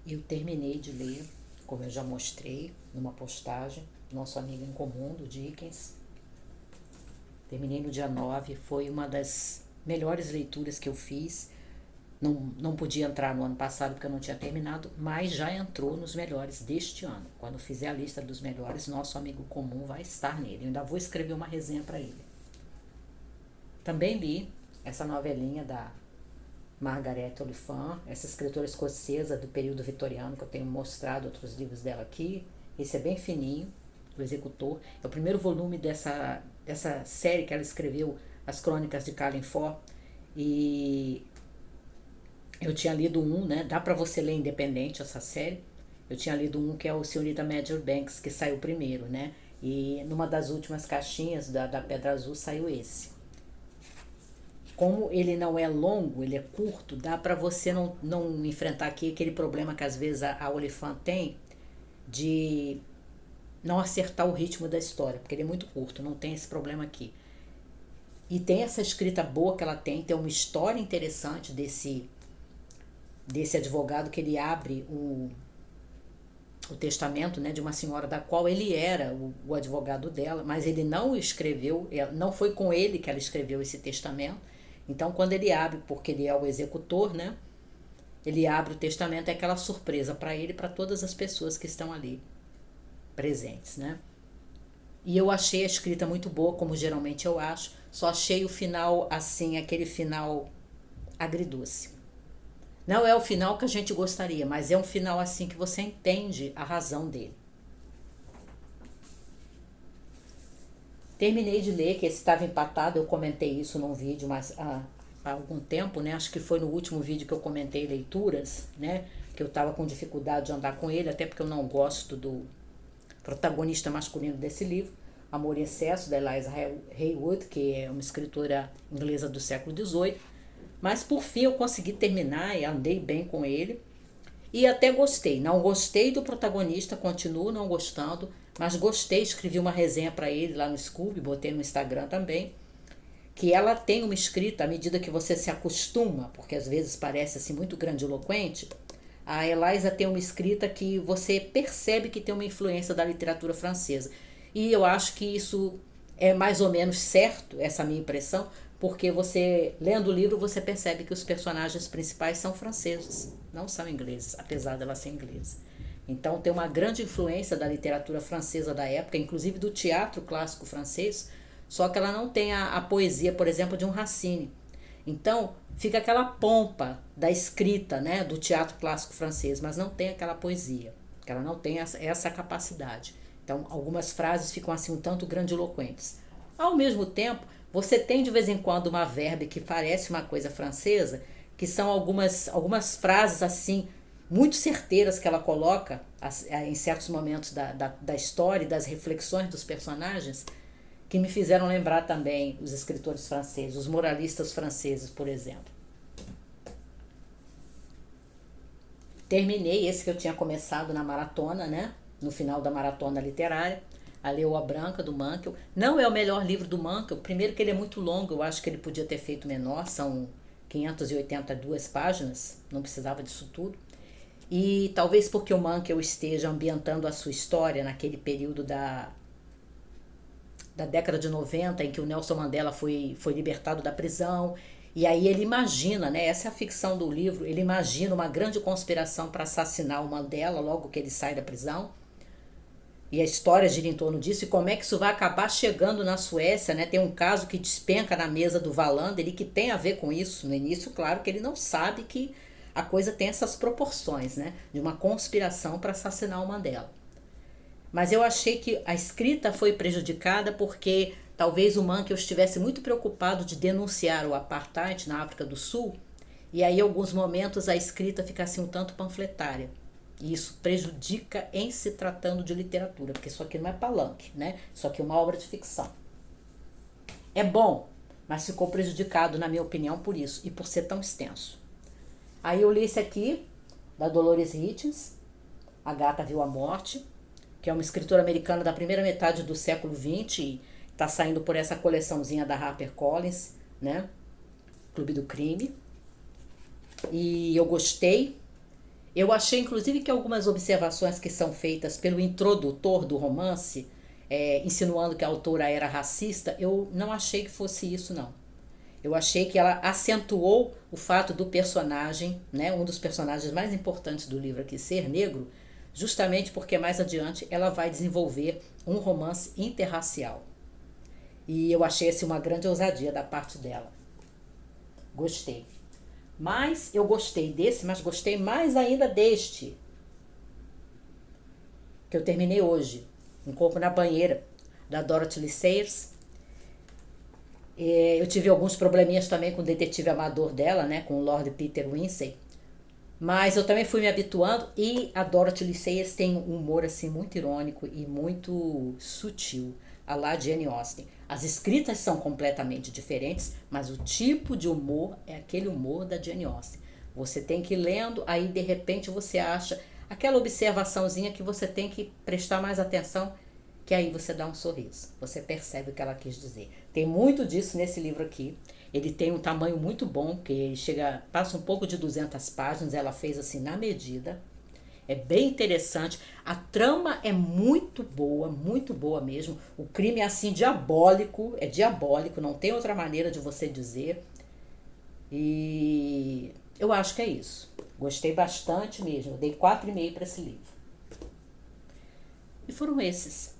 Eu terminei de ler, como eu já mostrei numa postagem, nosso amigo em comum, do Dickens. Terminei no dia 9, foi uma das melhores leituras que eu fiz. Não podia entrar no ano passado porque eu não tinha terminado, mas já entrou nos melhores deste ano. Quando fizer a lista dos melhores, nosso amigo comum vai estar nele. Eu ainda vou escrever uma resenha para ele. Também li essa novelinha da Margaret Oliphant, essa escritora escocesa do período vitoriano, que eu tenho mostrado outros livros dela aqui. Esse é bem fininho, O Executor. É o primeiro volume dessa série que ela escreveu, As Crônicas de Carlingford. E eu tinha lido um, né? Dá pra você ler independente essa série. Eu tinha lido um que é o Senhorita Major Banks, que saiu primeiro, né? E numa das últimas caixinhas da Pedra Azul saiu esse. Como ele não é longo, ele é curto, dá pra você não enfrentar aqui aquele problema que às vezes a Oliphant tem de não acertar o ritmo da história, porque ele é muito curto, não tem esse problema aqui. E tem essa escrita boa que ela tem uma história interessante desse advogado que ele abre o testamento, né, de uma senhora da qual ele era o advogado dela, mas ele não escreveu, não foi com ele que ela escreveu esse testamento. Então, quando ele abre, porque ele é o executor, né, ele abre o testamento, é aquela surpresa para ele e para todas as pessoas que estão ali presentes, né? E eu achei a escrita muito boa, como geralmente eu acho, só achei o final assim, aquele final agridoce. Não é o final que a gente gostaria, mas é um final assim que você entende a razão dele. Terminei de ler, que esse estava empatado, eu comentei isso num vídeo, mas há algum tempo, né? Acho que foi no último vídeo que eu comentei leituras, né? Que eu estava com dificuldade de andar com ele, até porque eu não gosto do protagonista masculino desse livro, Amor e Excesso, da Eliza Haywood, que é uma escritora inglesa do século XVIII. Mas por fim eu consegui terminar e andei bem com ele. E até gostei. Não gostei do protagonista, continuo não gostando, mas gostei, escrevi uma resenha para ele lá no Scooby, botei no Instagram também, que ela tem uma escrita, à medida que você se acostuma, porque às vezes parece assim muito grandiloquente, a Eliza tem uma escrita que você percebe que tem uma influência da literatura francesa. E eu acho que isso é mais ou menos certo, essa minha impressão, porque você, lendo o livro, você percebe que os personagens principais são franceses, não são ingleses, apesar dela ser inglesa. Então tem uma grande influência da literatura francesa da época, inclusive do teatro clássico francês, só que ela não tem a poesia, por exemplo, de um Racine. Então fica aquela pompa da escrita, né, do teatro clássico francês, mas não tem aquela poesia, que ela não tem essa capacidade. Então algumas frases ficam assim um tanto grandiloquentes. Ao mesmo tempo, você tem de vez em quando uma verba que parece uma coisa francesa, que são algumas frases assim muito certeiras que ela coloca em certos momentos da história e das reflexões dos personagens, que me fizeram lembrar também os escritores franceses, os moralistas franceses, por exemplo. Terminei esse que eu tinha começado na maratona, né? No final da maratona literária, A Leoa Branca, do Mankell. Não é o melhor livro do Mankell. Primeiro que ele é muito longo, eu acho que ele podia ter feito menor, são 582 páginas, não precisava disso tudo. E talvez porque o Mankell esteja ambientando a sua história naquele período da década de 90, em que o Nelson Mandela foi libertado da prisão. E aí ele imagina, né? Essa é a ficção do livro. Ele imagina uma grande conspiração para assassinar o Mandela logo que ele sai da prisão. E a história gira em torno disso e como é que isso vai acabar chegando na Suécia, né? Tem um caso que despenca na mesa do Wallander e que tem a ver com isso. No início, claro que ele não sabe que a coisa tem essas proporções, né? De uma conspiração para assassinar o Mandela. Mas eu achei que a escrita foi prejudicada porque talvez o Mankell estivesse muito preocupado de denunciar o apartheid na África do Sul, e aí em alguns momentos a escrita fica assim um tanto panfletária. E isso prejudica em se tratando de literatura, porque isso aqui não é palanque, né? Isso aqui é uma obra de ficção. É bom, mas ficou prejudicado, na minha opinião, por isso e por ser tão extenso. Aí eu li esse aqui, da Dolores Hitchens, A Gata Viu a Morte, que é uma escritora americana da primeira metade do século XX e está saindo por essa coleçãozinha da HarperCollins, né? Clube do Crime. E eu gostei. Eu achei, inclusive, que algumas observações que são feitas pelo introdutor do romance, insinuando que a autora era racista, eu não achei que fosse isso, não. Eu achei que ela acentuou o fato do personagem, né, um dos personagens mais importantes do livro aqui, ser negro, justamente porque mais adiante ela vai desenvolver um romance interracial. E eu achei assim uma grande ousadia da parte dela. Gostei. Mas eu gostei desse, mas gostei mais ainda deste, que eu terminei hoje. Um Corpo na Banheira, da Dorothy Lee Sayers. Eu tive alguns probleminhas também com o detetive amador dela, né, com o Lord Peter Wimsey. Mas eu também fui me habituando e a Dorothy Lee Sayers tem um humor assim muito irônico e muito sutil, a lá Jane Austen. As escritas são completamente diferentes, mas o tipo de humor é aquele humor da Jane Austen. Você tem que ir lendo, aí de repente você acha aquela observaçãozinha que você tem que prestar mais atenção, que aí você dá um sorriso. Você percebe o que ela quis dizer. Tem muito disso nesse livro aqui. Ele tem um tamanho muito bom, que ele passa um pouco de 200 páginas, ela fez assim na medida. É bem interessante. A trama é muito boa mesmo. O crime é assim diabólico, é diabólico, não tem outra maneira de você dizer. E eu acho que é isso. Gostei bastante mesmo. Eu dei 4,5 para esse livro. E foram esses.